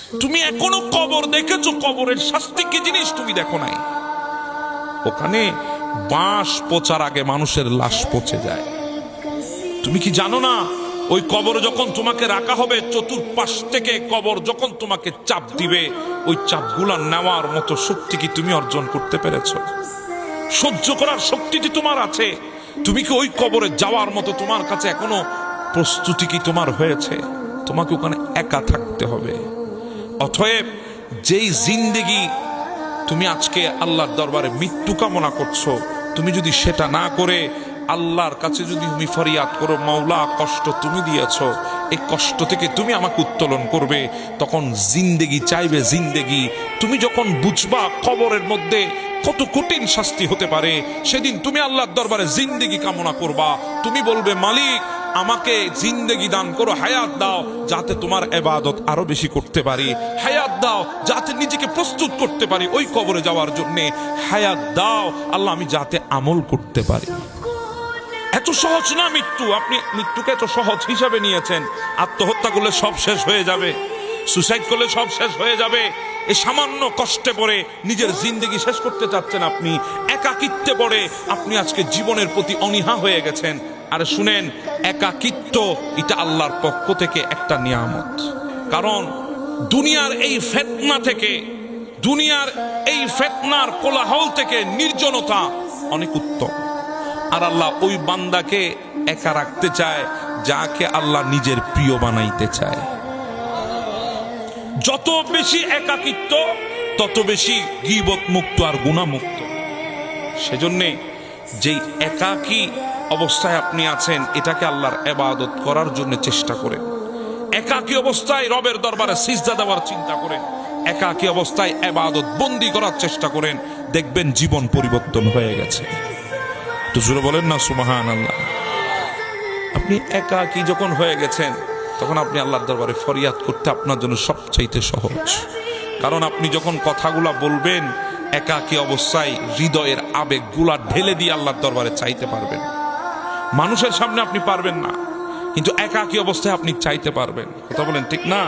তুমি এখনো কবর দেখেছো? কবরের শাস্তি কি জিনিস তুমি দেখো নাই? ওখানে বাঁশ পচার আগে মানুষের লাশ পচে যায়। তুমি কি জানো না ওই কবরে যখন তোমাকে রাখা হবে, চতুর্পাশ থেকে কবর যখন তোমাকে চাপ দিবে, ওই চাপগুলা নেওয়ার মতো শক্তি কি তুমি অর্জন করতে পেরেছো? সহ্য করার শক্তি কি তোমার আছে? তুমি কি ওই কবরে যাওয়ার মতো তোমার কাছে এখনো প্রস্তুতি কি তোমার হয়েছে? তোমাকে ওখানে একা থাকতে হবে। অতএব যেই জিন্দেগি তুমি আজকে আল্লাহর দরবারে মৃত্যু কামনা করছো, তুমি যদি সেটা না করে আল্লাহর কাছে যদি তুমি ফরিয়াদ করো, মাওলা কষ্ট তুমি দিয়েছো, এই কষ্ট থেকে তুমি আমাকে উত্তোলন করবে, তখন জিন্দেগি চাইবে জিন্দেগি। তুমি যখন বুঝবা কবরের মধ্যে কত কঠিন শাস্তি হতে পারে, সেদিন তুমি আল্লাহর দরবারে জিন্দেগি কামনা করবা। তুমি বলবে, মালিক আমাকে জিন্দেগি দান করো, হায়াত দাও যাতে তোমার ইবাদত আরো বেশি করতে পারি, হায়াত দাও যাতে নিজেকে প্রস্তুত করতে পারি ওই কবরে যাওয়ার জন্য, হায়াত দাও আল্লাহ আমি যাতে আমল করতে পারি। এত সহজ না মৃত্যু। আপনি মৃত্যুকে এত সহজ হিসাবে নিয়েছেন। আত্মহত্যা করলে সব শেষ হয়ে যাবে, সুসাইড করলে সব শেষ হয়ে যাবে। এই সামান্য কষ্টে পড়ে নিজের জিন্দেগি শেষ করতে চাচ্ছেন আপনি, একাকিত্বে পড়ে আপনি আজকে জীবনের প্রতি অনীহা হয়ে গেছেন। আরে শুনেন, একাকিত্ব এটা আল্লাহর পক্ষ থেকে একটা নিয়ামত। কারণ দুনিয়ার এই ফিতনা থেকে, দুনিয়ার এই ফিতনার কোলাহল থেকে নির্জনতা অনেক উত্তম। আর আল্লাহ ওই বান্দাকে একা রাখতে চায় যাকে আল্লাহ নিজের প্রিয় বানাইতে চায়। যত বেশি একাকিত্ব তত বেশি গীবত মুক্ত আর গুনাহ মুক্ত। সেজন্য যেই একাকী অবস্থায় আপনি আছেন, এটাকে আল্লাহর ইবাদত করার জন্য চেষ্টা করেন। একাকী অবস্থায় রবের দরবারে সিজদা দেওয়ার চিন্তা করেন, একাকী অবস্থায় ইবাদত বন্দী করার চেষ্টা করেন, দেখবেন জীবন পরিবর্তন হয়ে গেছে। তো জোরে বলেন না সুবহানাল্লাহ। আপনি একাকী যখন হয়ে গেছেন, তখন আপনি আল্লাহর দরবারে ফরিয়াদ করতে আপনার জন্য সবচাইতে সহজ। কারণ আপনি যখন কথাগুলা বলবেন, একাকী অবস্থায় হৃদয়ের আবেগগুলা ঢেলে দিয়ে আল্লাহর দরবারে চাইতে পারবেন। মানুষের সামনে আপনি পারবেন না, কিন্তু একাকী অবস্থায় আপনি চাইতে পারবেন। কথা বলেন ঠিক না?